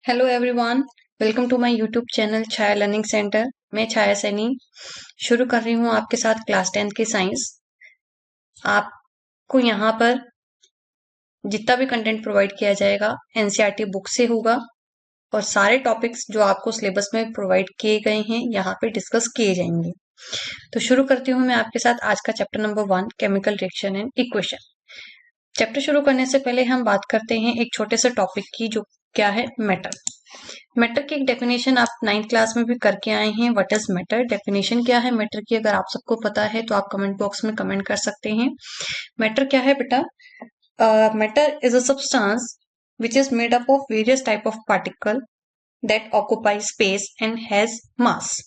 Hello everyone, welcome to my YouTube channel Chhaya learning centre. मैं छाया सैनी शुरू कर रही हूँ आपके साथ क्लास 10 की साइंस। आपको यहाँ पर जितना भी कंटेंट प्रोवाइड किया जाएगा एनसीईआरटी बुक से होगा और सारे टॉपिक्स जो आपको सिलेबस में प्रोवाइड किए गए हैं यहाँ पे डिस्कस किए जाएंगे। तो शुरू करती हूँ मैं आपके साथ आज का chapter number 1, chemical reaction and equation. Chapter शुरू करने से पहले हम बात करते हैं एक छोटे से टॉपिक की, जो क्या है मैटर। मैटर की एक डेफिनेशन आप 9th क्लास में भी करके आए हैं। व्हाट इज मैटर, डेफिनेशन क्या है मैटर की, अगर आप सबको पता है तो आप कमेंट बॉक्स में कमेंट कर सकते हैं। मैटर क्या है बेटा? Matter is a substance which is made up of various type of particle that occupy space and has मास।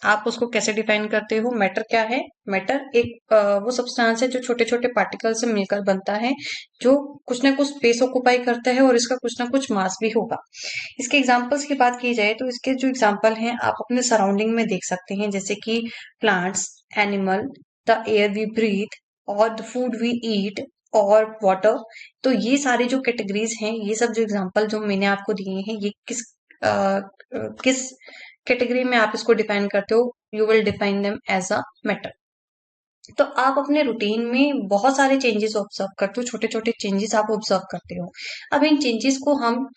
आप उसको कैसे डिफाइन करते हो? मैटर क्या है? मैटर एक वो सब्सटेंस है जो छोटे छोटे पार्टिकल से मिलकर बनता है, जो कुछ ना कुछ स्पेस ऑक्यूपाई करता है और इसका कुछ ना कुछ मास भी होगा। इसके एग्जाम्पल्स की बात की जाए तो इसके जो एग्जाम्पल हैं आप अपने सराउंडिंग में देख सकते हैं, जैसे कि plants, animal, the air we breathe और द फूड वी ईट और वाटर। तो ये सारी जो कैटेगरीज हैं, ये सब जो एग्जाम्पल जो मैंने आपको दिए हैं, ये किस कैटेगरी में आप इसको डिफाइन करते हो? You will define them as a matter. तो आप अपने रूटीन में बहुत सारे चेंजेस ऑब्जर्व करते हो, छोटे छोटे चेंजेस आप ऑब्जर्व करते हो। अब इन चेंजेस को हम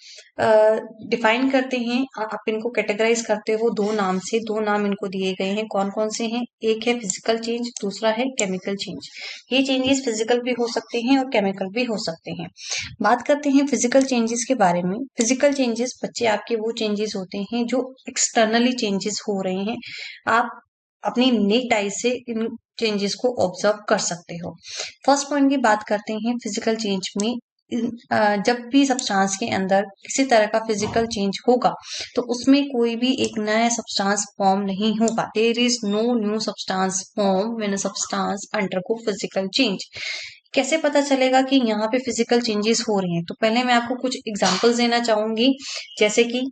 डिफाइन करते हैं, आप इनको कैटेगराइज करते हो दो नाम से। दो नाम इनको दिए गए हैं, कौन कौन से हैं? एक है फिजिकल चेंज, दूसरा है केमिकल चेंज। ये चेंजेस फिजिकल भी हो सकते हैं और केमिकल भी हो सकते हैं। बात करते हैं फिजिकल चेंजेस के बारे में। फिजिकल चेंजेस बच्चे आपके वो चेंजेस होते हैं जो एक्सटर्नली चेंजेस हो रहे हैं। आप अपनी नेक्ड आई से इन चेंजेस को ऑब्जर्व कर सकते हो। फर्स्ट पॉइंट की बात करते हैं फिजिकल चेंज में। जब भी सब्सटेंस के अंदर किसी तरह का फिजिकल चेंज होगा तो उसमें कोई भी एक नया सब्सटेंस फॉर्म नहीं होगा। There is no new substance form when a substance undergo physical change. कैसे पता चलेगा कि यहाँ पे फिजिकल चेंजेस हो रही हैं? तो पहले मैं आपको कुछ एग्जांपल्स देना चाहूंगी, जैसे कि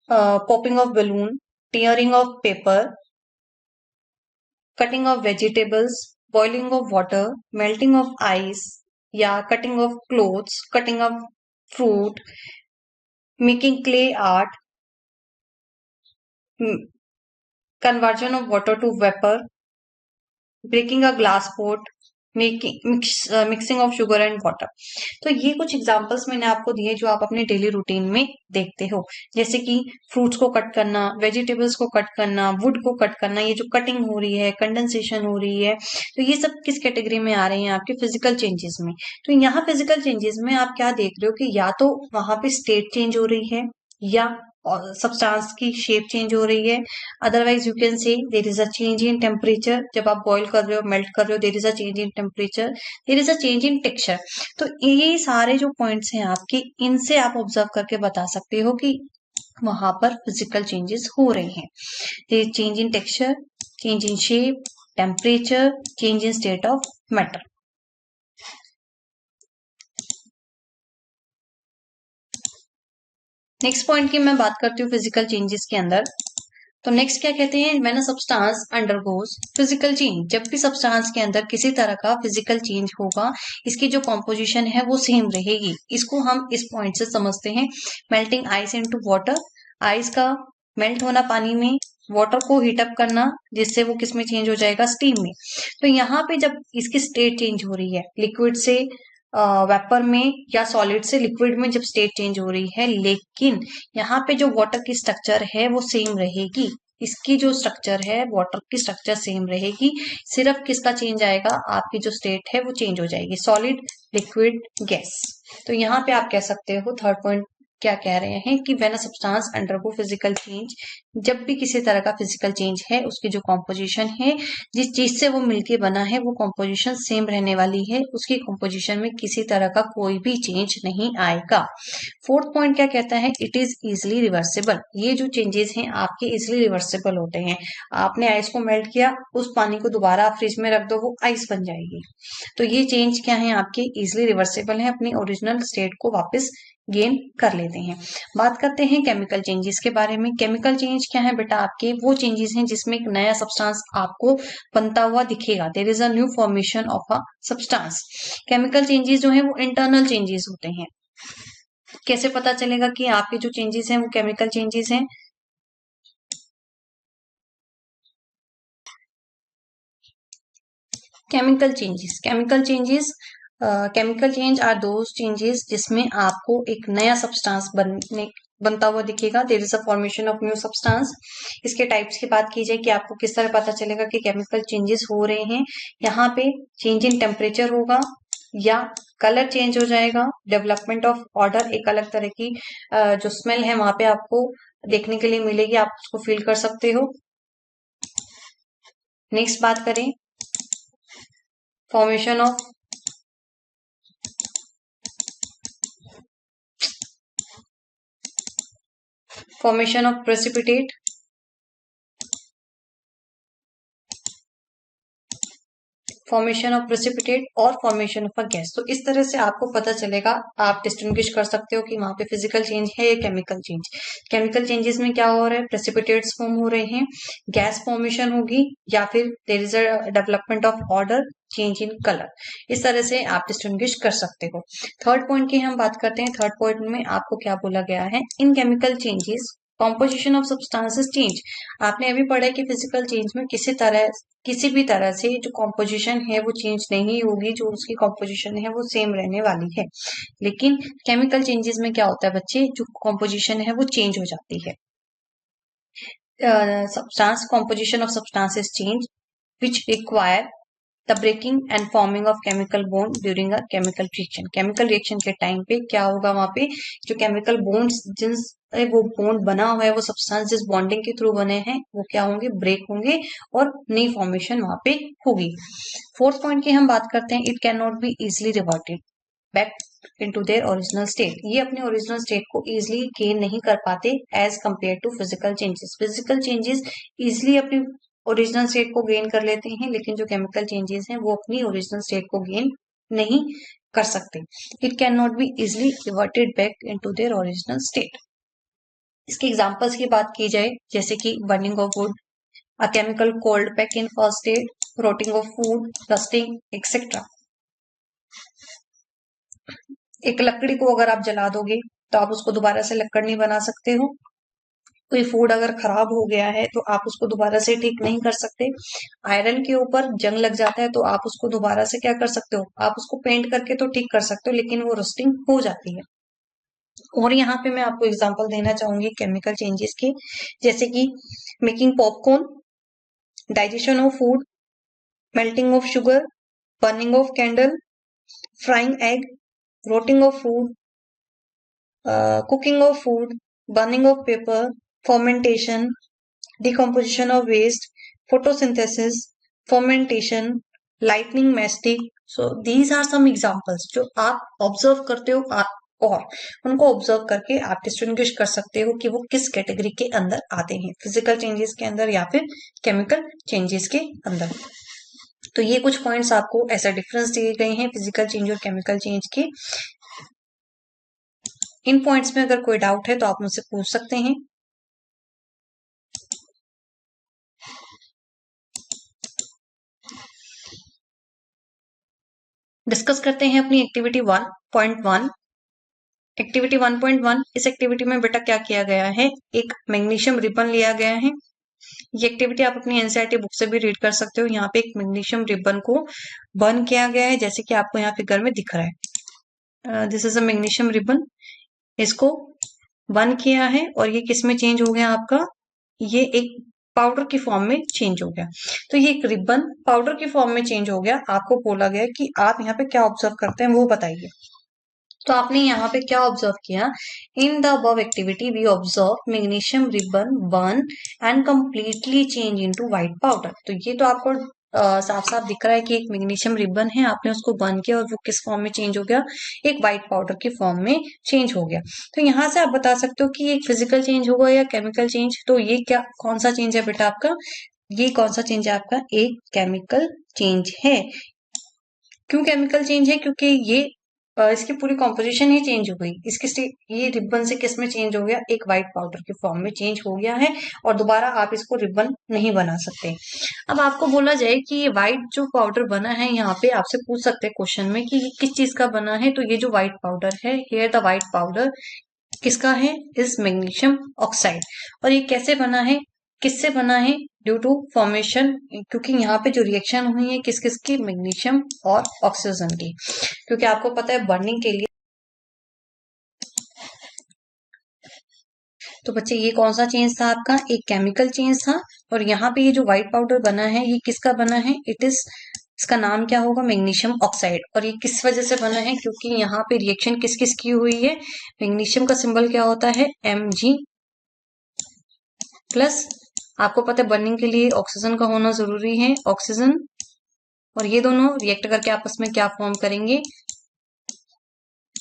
popping of balloon, tearing of paper, cutting of vegetables, boiling of water, melting of ice, या cutting of clothes, cutting of fruit, making clay art, conversion of water to vapor, breaking a glass pot, mixing of sugar and water. तो ये कुछ examples मैंने आपको दिए जो आप अपने डेली रूटीन में देखते हो, जैसे कि फ्रूट्स को कट करना, वेजिटेबल्स को कट करना, वुड को कट करना। ये जो कटिंग हो रही है, कंडेंसेशन हो रही है, तो ये सब किस कैटेगरी में आ रहे हैं? आपके फिजिकल चेंजेस में। तो यहाँ फिजिकल चेंजेस में आप क्या देख रहे हो कि या तो वहां पे स्टेट चेंज हो रही है या सब्सटेंस की शेप चेंज हो रही है। Otherwise you can say there is a change in temperature. जब आप बॉईल कर रहे हो, मेल्ट कर रहे हो, there is a change in temperature, there is a change in texture. तो ये सारे जो पॉइंट्स हैं आपके, इनसे आप ऑब्जर्व करके बता सकते हो कि वहां पर फिजिकल चेंजेस हो रहे हैं। Change in texture, change in shape, temperature, change in state of matter. Next point की मैं बात करती हूँ फिजिकल चेंजेस के अंदर। तो नेक्स्ट क्या कहते हैं? When a substance undergoes physical change. जब भी सब्सटेंस के अंदर किसी तरह का फिजिकल चेंज होगा, इसकी जो कॉम्पोजिशन है वो सेम रहेगी। इसको हम इस पॉइंट से समझते हैं, melting ice into water. Ice का मेल्ट होना पानी में, वाटर को हीटअप करना, जिससे वो किस में चेंज हो जाएगा? स्टीम में। तो यहाँ पे जब इसकी स्टेट चेंज हो रही है, लिक्विड से वेपर में या सॉलिड से लिक्विड में, जब स्टेट चेंज हो रही है, लेकिन यहाँ पे जो वाटर की स्ट्रक्चर है वो सेम रहेगी। इसकी जो स्ट्रक्चर है, वाटर की स्ट्रक्चर सेम रहेगी। सिर्फ किसका चेंज आएगा? आपकी जो स्टेट है वो चेंज हो जाएगी, सॉलिड, लिक्विड, गैस। तो यहाँ पे आप कह सकते हो थर्ड पॉइंट क्या कह रहे हैं कि when a substance undergo physical change. जब भी किसी तरह का फिजिकल चेंज है, उसकी जो कॉम्पोजिशन है, जिस चीज से वो मिलके बना है, वो कॉम्पोजिशन सेम रहने वाली है। उसकी कॉम्पोजिशन में किसी तरह का कोई भी चेंज नहीं आएगा। फोर्थ पॉइंट क्या कहता है? It is easily reversible. ये जो चेंजेस हैं आपके इजिली रिवर्सिबल होते हैं। आपने आइस को मेल्ट किया, उस पानी को दोबारा फ्रिज में रख दो, वो आइस बन जाएगी। तो ये चेंज क्या है? आपके इजिली रिवर्सिबल है, अपनी ओरिजिनल स्टेट को वापस गेन कर लेते हैं। बात करते हैं केमिकल चेंजेस के बारे में। केमिकल चेंज क्या है बेटा? आपके वो चेंजेस हैं जिसमें एक नया सब्सटेंस आपको बनता हुआ दिखेगा। There is a new formation of a substance. Chemical changes जो है वो इंटरनल चेंजेस होते हैं। कैसे पता चलेगा कि आपके जो चेंजेस हैं वो केमिकल चेंजेस हैं? Chemical change are those changes जिसमें आपको एक नया सब्सटेंस बनता हुआ दिखेगा। There is a formation of new substance. इसके टाइप्स की बात की जाए कि आपको किस तरह पता चलेगा कि केमिकल चेंजेस हो रहे हैं, यहाँ पे चेंज इन टेम्परेचर होगा या कलर चेंज हो जाएगा, डेवलपमेंट ऑफ ऑर्डर, एक अलग तरह की जो स्मेल है वहां पे आपको देखने के लिए मिलेगी, आप उसको फील कर सकते हो। नेक्स्ट बात करें फॉर्मेशन ऑफ प्रेसिपिटेट, और फॉर्मेशन ऑफ अ गैस। तो इस तरह से आपको पता चलेगा, आप डिस्टिंग्विश कर सकते हो कि वहां पे फिजिकल चेंज है या केमिकल चेंज। केमिकल चेंजेस में क्या हो रहा है, प्रेसिपिटेट्स फॉर्म हो रहे हैं, गैस फॉर्मेशन होगी, या फिर there is a development of order, change in colour. इस तरह से आप डिस्टिंग्विश कर सकते हो। थर्ड पॉइंट की हम बात करते हैं। थर्ड पॉइंट में आपको क्या बोला गया है, इन chemical changes composition of substances change. आपने अभी पढ़ा है कि फिजिकल चेंज में किसी भी तरह से जो कॉम्पोजिशन है वो चेंज नहीं होगी, जो उसकी कॉम्पोजिशन है वो सेम रहने वाली है। लेकिन केमिकल चेंजेस में क्या होता है बच्चे, जो कॉम्पोजिशन है वो चेंज हो जाती है। Substance composition of substances change which require the breaking and forming of chemical bond during a chemical reaction. Chemical reaction के टाइम पे क्या होगा, वहां पे जो केमिकल बॉन्ड्स जिस वो बॉन्ड बना हुआ है, वो सब्सटेंस जिस बॉन्डिंग के थ्रू बने हैं वो क्या होंगे, ब्रेक होंगे और नई फॉर्मेशन वहां पे होगी। फोर्थ पॉइंट की हम बात करते हैं, it can not be easily reverted back into their original state. ये अपने ओरिजिनल स्टेट को इजिली गेन नहीं कर पाते as compare to physical changes. Physical changes easily अपनी ओरिजिनल स्टेट को गेन कर लेते हैं, लेकिन जो केमिकल चेंजेस हैं वो अपनी ओरिजिनल स्टेट को गेन नहीं कर सकते। It can not be easily reverted back into their original state. इसके एग्जांपल्स की बात की जाए, जैसे कि burning of wood, a chemical cold back in first state, rotting of food, rusting etcetera. एक लकड़ी को अगर आप जला दोगे तो आप उसको दोबारा से लकड़ नहीं बना सकते हो। कोई फूड अगर खराब हो गया है तो आप उसको दोबारा से ठीक नहीं कर सकते। आयरन के ऊपर जंग लग जाता है तो आप उसको दोबारा से क्या कर सकते हो, आप उसको पेंट करके तो ठीक कर सकते हो, लेकिन वो रस्टिंग हो जाती है। और यहाँ पे मैं आपको एग्जांपल देना चाहूंगी केमिकल चेंजेस के, जैसे कि making popcorn, digestion of food, melting of sugar, burning of candle, frying egg, rotting of food, cooking of food, burning of paper, fermentation, decomposition of waste, photosynthesis, fermentation, lightning mastic. So these are some examples जो आप observe करते हो और उनको observe करके आप distinguish कर सकते हो कि वो किस कैटेगरी के अंदर आते हैं, फिजिकल चेंजेस के अंदर या फिर केमिकल चेंजेस के अंदर। तो ये कुछ पॉइंट्स आपको ऐसा डिफरेंस दिए गए हैं फिजिकल चेंज और केमिकल चेंज के। इन पॉइंट्स में अगर कोई डाउट है तो आप मुझसे पूछ सकते हैं। डिस्कस करते हैं अपनी एक्टिविटी 1.1। एक्टिविटी 1.1, इस एक्टिविटी में बेटा क्या किया गया है, एक मैग्नीशियम रिबन लिया गया है। ये एक्टिविटी आप अपनी एनसीईआरटी बुक से भी रीड कर सकते हो। यहाँ पे एक मैग्नीशियम रिबन को बर्न किया गया है, जैसे कि आपको यहाँ फिगर में दिख रहा है। This is a magnesium ribbon. इसको बर्न किया है और ये किस में चेंज हो गया आपका, ये एक पाउडर की फॉर्म में चेंज हो गया। तो ये एक रिबन पाउडर की फॉर्म में चेंज हो गया। आपको बोला गया कि आप यहाँ पे क्या ऑब्जर्व करते हैं वो बताइए। तो आपने यहाँ पे क्या ऑब्जर्व किया, in the above activity we observe magnesium ribbon burn and completely change into white powder. तो ये तो आपको साफ साफ दिख रहा है कि एक मैग्नीशियम रिबन है, आपने उसको बर्न किया और वो किस फॉर्म में चेंज हो गया, एक व्हाइट पाउडर की फॉर्म में चेंज हो गया। तो यहाँ से आप बता सकते हो कि एक फिजिकल चेंज हुआ या केमिकल चेंज। तो ये क्या कौन सा चेंज है बेटा आपका, ये कौन सा चेंज है आपका, एक केमिकल चेंज है। क्यों केमिकल चेंज है, क्योंकि ये इसकी पूरी कॉम्पोजिशन ही चेंज हो गई। ये रिबन से किस में चेंज हो गया, एक व्हाइट पाउडर के फॉर्म में चेंज हो गया है और दोबारा आप इसको रिबन नहीं बना सकते। अब आपको बोला जाए कि ये व्हाइट जो पाउडर बना है, यहाँ पे आपसे पूछ सकते हैं क्वेश्चन में कि ये किस चीज का बना है। तो ये जो व्हाइट पाउडर है, हेयर द व्हाइट पाउडर किसका है, इस मैग्नीशियम ऑक्साइड। और ये कैसे बना है, किससे बना है, ड्यू टू फॉर्मेशन, क्योंकि यहाँ पे जो रिएक्शन हुई है किस किस की, मैग्नीशियम और ऑक्सीजन की। क्योंकि आपको पता है बर्निंग के लिए, तो बच्चे ये कौन सा चेंज था आपका, एक केमिकल चेंज था। और यहाँ पे ये जो व्हाइट पाउडर बना है ये किसका बना है, इसका नाम क्या होगा, मैग्नीशियम ऑक्साइड। और ये किस वजह से बना है, क्योंकि यहाँ पे रिएक्शन किस किस की हुई है, मैग्नीशियम का सिंबल क्या होता है, Mg प्लस, आपको पता है बर्निंग के लिए ऑक्सीजन का होना जरूरी है, ऑक्सीजन। और ये दोनों रिएक्ट करके आपस में क्या फॉर्म करेंगे,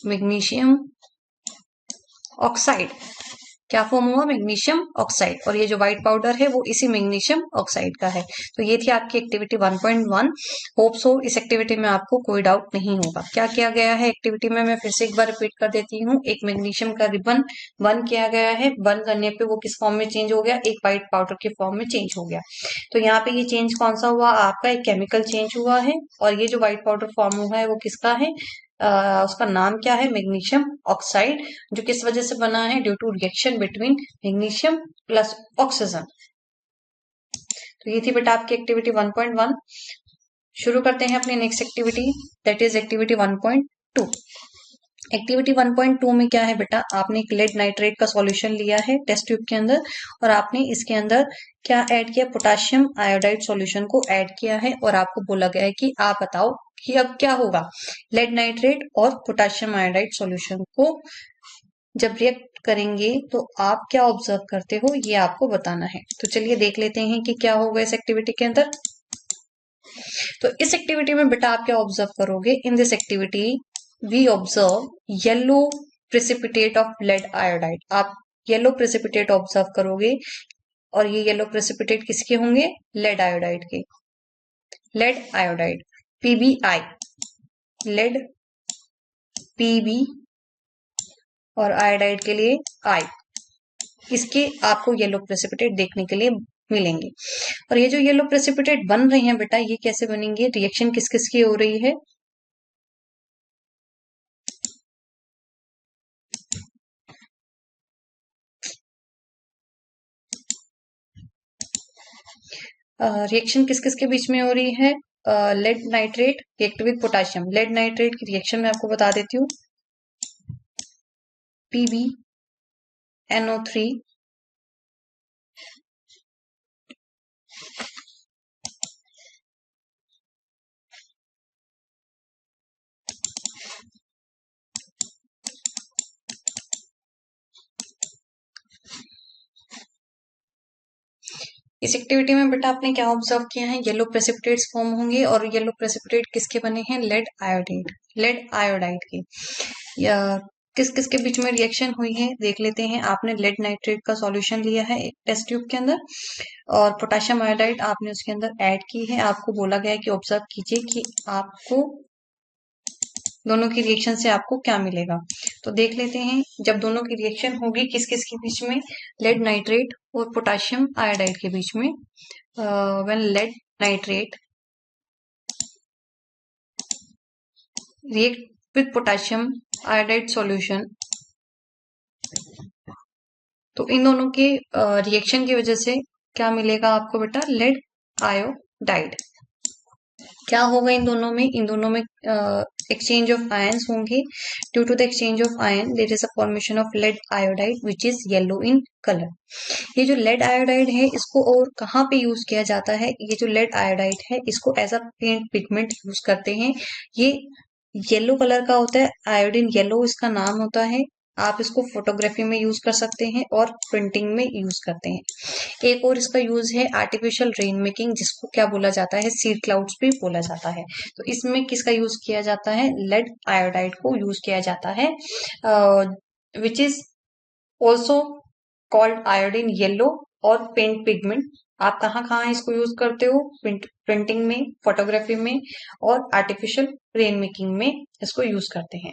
मैग्नीशियम ऑक्साइड। क्या फॉर्म हुआ, मैग्नीशियम ऑक्साइड। और ये जो व्हाइट पाउडर है वो इसी मैग्नीशियम ऑक्साइड का है। तो ये थी आपकी एक्टिविटी 1.1। होप सो इस एक्टिविटी में आपको कोई डाउट नहीं होगा। क्या किया गया है एक्टिविटी में, मैं फिर से एक बार रिपीट कर देती हूँ। एक मैग्नीशियम का रिबन बर्न किया गया है, बर्न करने पे वो किस फॉर्म में चेंज हो गया, एक व्हाइट पाउडर के फॉर्म में चेंज हो गया। तो यहाँ पे ये चेंज कौन सा हुआ आपका, एक केमिकल चेंज हुआ है। और ये जो व्हाइट पाउडर फॉर्म हुआ है वो किसका है, उसका नाम क्या है, मैग्नीशियम ऑक्साइड। जो किस वजह से बना है, due to reaction between magnesium plus oxygen. तो ये थी बेटा आपकी एक्टिविटी 1.1। शुरू करते हैं अपनी next activity, that is activity 1.2। Activity 1.2 में क्या है बेटा, आपने एक लेड नाइट्रेट का सॉल्यूशन लिया है टेस्ट ट्यूब के अंदर, और आपने इसके अंदर क्या ऐड किया, पोटाशियम आयोडाइड सॉल्यूशन को ऐड किया है। और आपको बोला गया है कि आप बताओ कि अब क्या होगा, लेड नाइट्रेट और पोटाशियम आयोडाइड सॉल्यूशन को जब रिएक्ट करेंगे तो आप क्या ऑब्जर्व करते हो, ये आपको बताना है। तो चलिए देख लेते हैं कि क्या होगा इस एक्टिविटी के अंदर। तो इस एक्टिविटी में बेटा आप क्या ऑब्जर्व करोगे, in this activity we observe yellow precipitate of lead iodide. आप येलो प्रेसिपिटेट ऑब्जर्व करोगे, और ये येलो प्रेसिपिटेट किसके होंगे, लेड आयोडाइड के। Lead iodide PbI, lead Pb, और आयोडाइड के लिए I, इसके आपको येलो प्रेसिपिटेट देखने के लिए मिलेंगे। और ये जो येलो प्रेसिपिटेट बन रहे हैं बेटा, ये कैसे बनेंगे, रिएक्शन किस किस की हो रही है, रिएक्शन किस किस के बीच में हो रही है, lead nitrate react with potassium. Lead nitrate की रिएक्शन मैं आपको बता देती हूँ, PbNO3 इस एक्टिविटी में बेटा आपने क्या ऑब्जर्व किया है, येलो प्रेसिपिटेट्स फॉर्म होंगे। और येलो प्रेसिपिटेट किसके बने हैं, लेड आयोडाइड, लेड आयोडाइड के। या किस किस के बीच में रिएक्शन हुई है देख लेते हैं। आपने लेड नाइट्रेट का सॉल्यूशन लिया है एक टेस्ट ट्यूब के अंदर, और पोटेशियम आयोडाइड आपने उसके अंदर ऐड की है। आपको बोला गया है कि ऑब्जर्व कीजिए कि आपको दोनों की रिएक्शन से आपको क्या मिलेगा। तो देख लेते हैं, जब दोनों की रिएक्शन होगी किस किस के बीच में, लेड नाइट्रेट और पोटेशियम आयोडाइड के बीच में। When lead nitrate react with potassium iodide solution, तो इन दोनों के रिएक्शन की वजह से क्या मिलेगा आपको बेटा, लेड आयोडाइड। क्या होगा इन दोनों में, इन दोनों में एक्सचेंज ऑफ आयंस होंगे। Due to the exchange of ion there is a formation of lead iodide which is yellow in colour. ये जो लेड आयोडाइड है इसको और कहाँ पे यूज किया जाता है, ये जो लेड आयोडाइड है इसको as a paint pigment use करते हैं। ये येलो कलर का होता है, आयोडीन येलो इसका नाम होता है। आप इसको फोटोग्राफी में यूज कर सकते हैं और प्रिंटिंग में यूज करते हैं। एक और इसका यूज है आर्टिफिशियल रेन मेकिंग, जिसको क्या बोला जाता है, सीड क्लाउड्स भी बोला जाता है। तो इसमें किसका यूज किया जाता है, लेड आयोडाइड को यूज किया जाता है, which is also called iodine yellow और पेंट पिगमेंट। आप कहाँ कहाँ इसको यूज करते हो, प्रिंटिंग में, फोटोग्राफी में और आर्टिफिशियल रेन मेकिंग में इसको यूज करते हैं।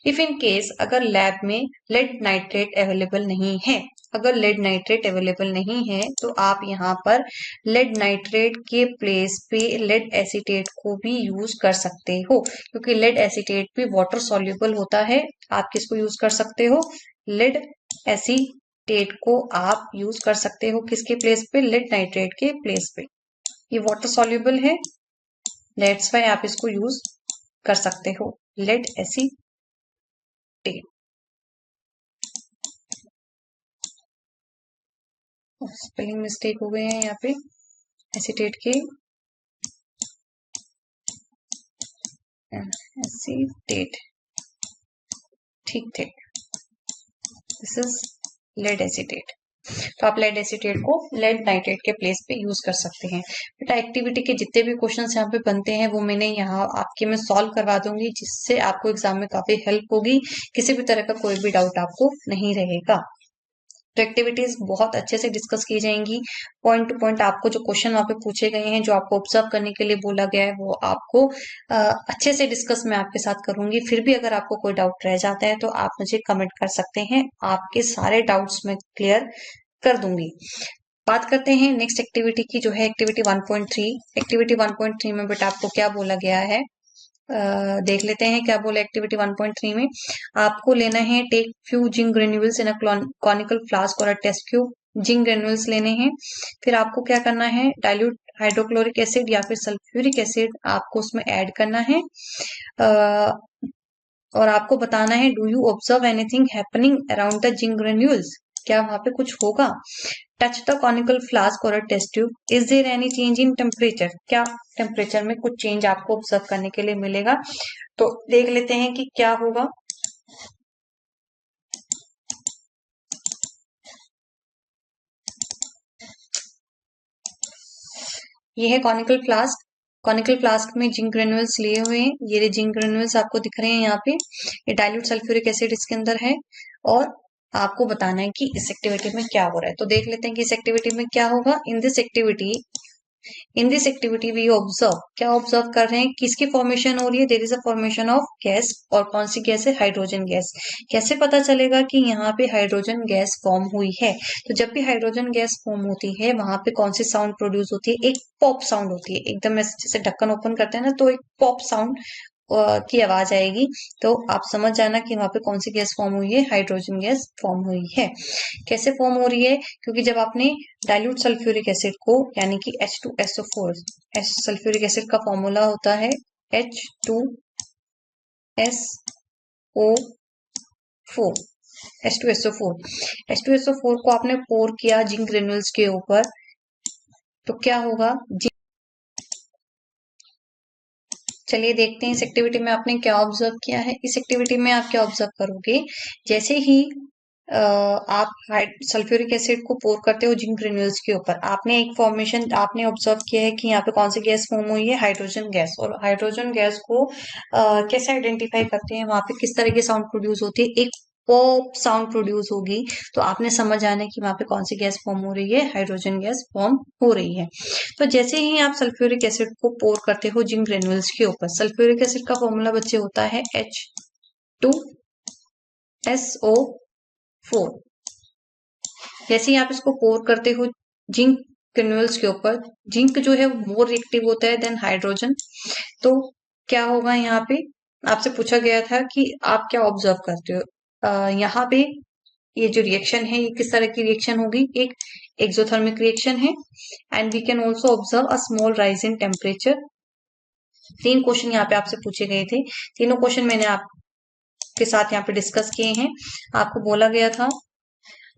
इफ इन केस अगर लैब में लेड नाइट्रेट अवेलेबल नहीं है, अगर लेड नाइट्रेट अवेलेबल नहीं है तो आप यहाँ पर लेड नाइट्रेट के प्लेस पे लेड एसीटेट को भी यूज कर सकते हो, क्योंकि लेड एसीटेट भी वाटर सॉल्युबल होता है। आप किसको यूज कर सकते हो? लेड एसीटेट को आप यूज कर सकते हो किसके प्लेस पे? लेड नाइट्रेट के प्लेस पे। ये वाटर सॉल्युबल है, दैट्स वाई आप इसको यूज कर सकते हो, लेड एसीटेट। स्पेलिंग मिस्टेक हो गए हैं यहाँ पे, एसीटेट के एसीटेट, ठीक ठीक, दिस इज लेड एसीटेट। तो आप लेड एसीटेट को लेड नाइट्रेट के प्लेस पे यूज कर सकते हैं। बेटा एक्टिविटी के जितने भी क्वेश्चंस यहाँ पे बनते हैं वो मैंने यहाँ आपके में सॉल्व करवा दूंगी, जिससे आपको एग्जाम में काफी हेल्प होगी, किसी भी तरह का कोई भी डाउट आपको नहीं रहेगा। तो एक्टिविटीज बहुत अच्छे से डिस्कस की जाएंगी, पॉइंट टू पॉइंट आपको जो क्वेश्चन वहां पे पूछे गए हैं, जो आपको ऑब्जर्व करने के लिए बोला गया है, वो आपको अच्छे से डिस्कस मैं आपके साथ करूंगी। फिर भी अगर आपको कोई डाउट रह जाता है तो आप मुझे कमेंट कर सकते हैं, आपके सारे डाउट्स मैं क्लियर कर दूंगी। बात करते हैं नेक्स्ट एक्टिविटी की, जो है एक्टिविटी 1.3। एक्टिविटी 1.3 में बेटा आपको क्या बोला गया है, देख लेते हैं क्या बोला एक्टिविटी 1.3 में। आपको लेना है take few zinc granules in a conical flask और a test tube. Zinc granules लेने हैं, फिर आपको क्या करना है, डाइल्यूट हाइड्रोक्लोरिक एसिड या फिर सल्फ्यूरिक एसिड आपको उसमें ऐड करना है, और आपको बताना है do you observe anything happening around the zinc granules, क्या वहां पे कुछ होगा। टच द कॉनिकल फ्लास्क और a test tube, is there any change in temperature, क्या टेम्परेचर में कुछ चेंज आपको ऑब्जर्व करने के लिए मिलेगा। तो देख लेते हैं कि क्या होगा। ये है कॉनिकल फ्लास्क, कॉनिकल फ्लास्क में जिंक ग्रेन्यूल्स लिए हुए हैं, ये जिंक ग्रेन्यूल्स आपको दिख रहे हैं यहाँ पे, ये डाइल्यूट सल्फ्यूरिक एसिड इसके अंदर है, और आपको बताना है कि इस एक्टिविटी में क्या हो रहा है। तो देख लेते हैं कि इस एक्टिविटी में क्या होगा। In this activity we observe, क्या ऑब्जर्व कर रहे हैं, किसकी फॉर्मेशन हो रही है, there is a formation of gas, और कौन सी गैस है, हाइड्रोजन गैस। कैसे पता चलेगा कि यहाँ पे हाइड्रोजन गैस फॉर्म हुई है, तो जब भी हाइड्रोजन गैस फॉर्म होती है वहां पे कौन सी साउंड प्रोड्यूस होती है, एक पॉप साउंड होती है, एकदम जैसे ढक्कन ओपन करते हैं ना, तो एक पॉप साउंड की आवाज आएगी। तो आप समझ जाना कि वहां पे कौन सी गैस फॉर्म हुई है, हाइड्रोजन गैस फॉर्म हुई है। कैसे फॉर्म हो रही है, क्योंकि जब आपने डाइल्यूट सल्फ्यूरिक एसिड को, यानी कि H2SO4, सल्फ्यूरिक एसिड का फॉर्मूला होता है H2SO4, H2SO4 को आपने पोर किया जिंक ग्रेन्यूल्स के ऊपर, तो क्या होगा। चलिए देखते हैं इस एक्टिविटी में आपने क्या ऑब्जर्व किया है। इस एक्टिविटी में आप क्या ऑब्जर्व करोगे, जैसे ही आप सल्फ्यूरिक एसिड को पोर करते हो जिंक ग्रेन्यूल्स के ऊपर, आपने एक फॉर्मेशन आपने ऑब्जर्व किया है कि यहाँ पे कौन सी गैस फॉर्म हुई है, हाइड्रोजन गैस। और हाइड्रोजन गैस को कैसे आइडेंटिफाई करते हैं, वहां पे किस तरह की साउंड प्रोड्यूस होती है, एक पॉप साउंड प्रोड्यूस होगी। तो आपने समझ आना है कि वहां पे कौन सी गैस फॉर्म हो रही है, हाइड्रोजन गैस फॉर्म हो रही है। तो जैसे ही आप सल्फ्यूरिक एसिड को पोर करते हो जिंक ग्रेन्यूल्स के ऊपर, सल्फ्यूरिक एसिड का फॉर्मूला बच्चे होता है H2SO4। जैसे ही आप इसको पोर करते हो जिंक ग्रेन्यूल्स के ऊपर, जिंक जो है मोर रिएक्टिव होता है देन हाइड्रोजन। तो क्या होगा, यहाँ पे आपसे पूछा गया था कि आप क्या ऑब्जर्व करते हो, यहाँ पे ये जो रिएक्शन है ये किस तरह की रिएक्शन होगी, एक एक्सोथर्मिक रिएक्शन है, and we can also observe a small rise in temperature. 3 question यहाँ पे आपसे पूछे गए थे, तीनों क्वेश्चन मैंने आपके साथ यहाँ पे डिस्कस किए हैं। आपको बोला गया था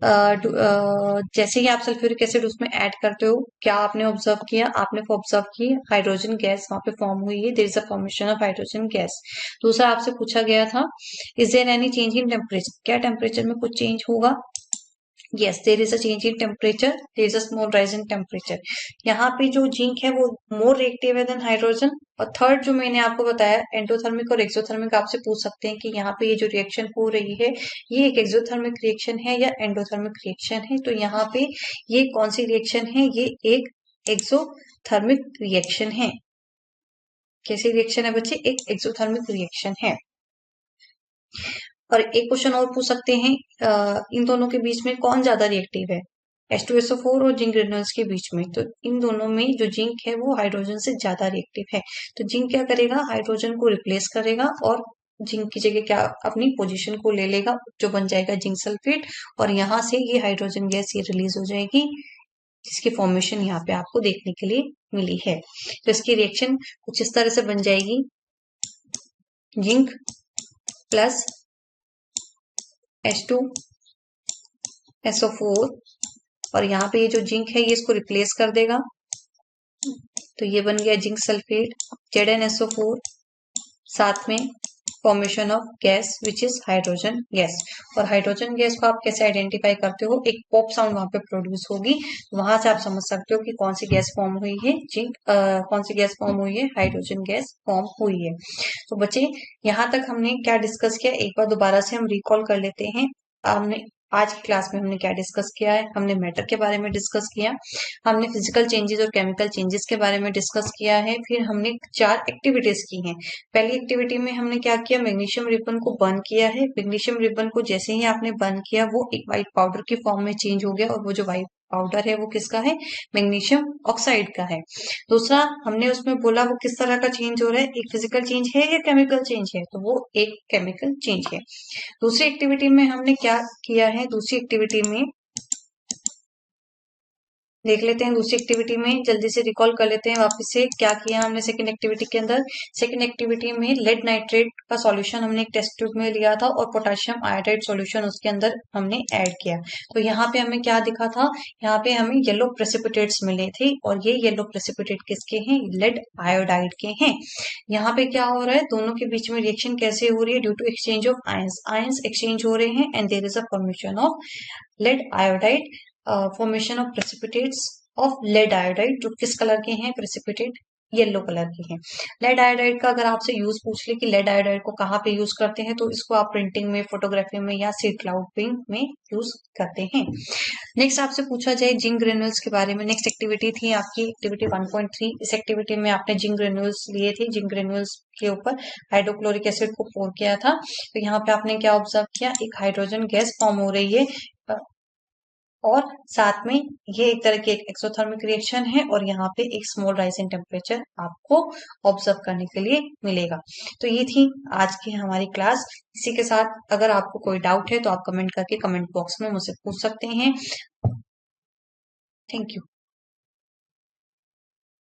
जैसे ही आप सल्फ्यूरिक एसिड उसमें ऐड करते हो, क्या आपने ऑब्जर्व किया, आपने ऑब्जर्व की हाइड्रोजन गैस वहां पे फॉर्म हुई है, there is a formation of hydrogen gas. दूसरा आपसे पूछा गया था is there any change in temperature, क्या टेम्परेचर में कुछ चेंज होगा। Yes, there is a change in temperature. There is a small rise in temperature. यहाँ पे जो जिंक है वो मोर रिएक्टिव है देन हाइड्रोजन। और थर्ड जो मैंने आपको बताया एंडोथर्मिक और एक्सोथर्मिक, आपसे पूछ सकते हैं कि यहाँ पे ये जो रिएक्शन हो रही है ये एक एक्सोथर्मिक रिएक्शन है या एंडोथर्मिक रिएक्शन है। तो यहाँ पे ये कौन सी रिएक्शन है, ये एक एक्सोथर्मिक रिएक्शन है। कैसी रिएक्शन है बच्चे? एक एक्सोथर्मिक रिएक्शन है। और एक क्वेश्चन और पूछ सकते हैं, इन दोनों के बीच में कौन ज्यादा रिएक्टिव है? H2SO4 और जिंक ग्रेन्यूल्स के बीच में। तो इन दोनों में जो जिंक है वो हाइड्रोजन से ज्यादा रिएक्टिव है। तो जिंक क्या करेगा? हाइड्रोजन को रिप्लेस करेगा और जिंक की जगह क्या अपनी पोजीशन को ले लेगा, जो बन जाएगा जिंक सल्फेट। और यहाँ से ये हाइड्रोजन गैस ये रिलीज हो जाएगी, जिसकी फॉर्मेशन यहाँ पे आपको देखने के लिए मिली है। तो इसकी रिएक्शन कुछ इस तरह से बन जाएगी, जिंक प्लस H2SO4 और यहाँ पे ये जो जिंक है ये इसको रिप्लेस कर देगा, तो ये बन गया जिंक सल्फेट ZnSO4, साथ में formation of gas which is hydrogen gas. और हाइड्रोजन गैस को आप कैसे आइडेंटिफाई करते हो? एक पॉप साउंड वहां पे प्रोड्यूस होगी, वहां से आप समझ सकते हो कि कौन सी गैस फॉर्म हुई है, कौन सी गैस फॉर्म हुई है, हाइड्रोजन गैस फॉर्म हुई है। तो बच्चे यहाँ तक हमने क्या डिस्कस किया, एक बार दोबारा से हम रिकॉल कर लेते हैं। हमने आज की क्लास में हमने क्या डिस्कस किया है? हमने मैटर के बारे में डिस्कस किया, हमने फिजिकल चेंजेस और केमिकल चेंजेस के बारे में डिस्कस किया है, फिर हमने 4 एक्टिविटीज की हैं। पहली एक्टिविटी में हमने क्या किया? मैग्नीशियम रिबन को बर्न किया है। मैग्नीशियम रिबन को जैसे ही आपने बर्न किया वो एक व्हाइट पाउडर की फॉर्म में चेंज हो गया, और वो जो व्हाइट पाउडर है वो किसका है? मैग्नीशियम ऑक्साइड का है। दूसरा हमने उसमें बोला वो किस तरह का चेंज हो रहा है, एक फिजिकल चेंज है या केमिकल चेंज है? तो वो एक केमिकल चेंज है। दूसरी एक्टिविटी में हमने क्या किया है? दूसरी एक्टिविटी में देख लेते हैं, दूसरी एक्टिविटी में जल्दी से रिकॉल कर लेते हैं वापस से क्या किया हमने सेकंड एक्टिविटी के अंदर। सेकंड एक्टिविटी में लेड नाइट्रेट का सॉल्यूशन हमने एक टेस्ट ट्यूब में लिया था और पोटेशियम आयोडाइड सॉल्यूशन उसके अंदर हमने ऐड किया। तो यहाँ पे हमें क्या दिखा था? यहाँ पे हमें येलो प्रेसिपिटेट्स मिले थे, और ये येलो प्रेसिपिटेट किसके हैं? लेड आयोडाइड के हैं। यहाँ पे क्या हो रहा है? दोनों के बीच में रिएक्शन कैसे हो रही है? Due to exchange of ions. Ions exchange हो रहे हैं and there is a formation of lead iodide, formation of precipitates of lead iodide. जो किस कलर के हैं? प्रेसिपिटेट येलो कलर के हैं। लेड आयोडाइड का अगर आपसे यूज पूछ ले कि लेड आयोडाइड को कहाँ पे यूज करते हैं, तो इसको आप प्रिंटिंग में, फोटोग्राफी में या सीड क्लाउडिंग में यूज करते हैं। नेक्स्ट आपसे पूछा जाए जिंक ग्रेन्यूल्स के बारे में। नेक्स्ट एक्टिविटी थी आपकी एक्टिविटी 1.3। इस एक्टिविटी में आपने जिंक ग्रेन्यूल्स लिए थे, जिंक ग्रेन्यूल्स के ऊपर हाइड्रोक्लोरिक एसिड को पोर किया था। तो यहाँ पे आपने क्या ऑब्जर्व किया? एक हाइड्रोजन गैस फॉर्म हो रही है, और साथ में ये एक तरह की एक एक्सोथर्मिक रिएक्शन है, और यहाँ पे एक स्मॉल राइज इन टेम्परेचर आपको ऑब्जर्व करने के लिए मिलेगा। तो ये थी आज की हमारी क्लास। इसी के साथ अगर आपको कोई डाउट है तो आप कमेंट करके कमेंट बॉक्स में मुझसे पूछ सकते हैं। Thank you.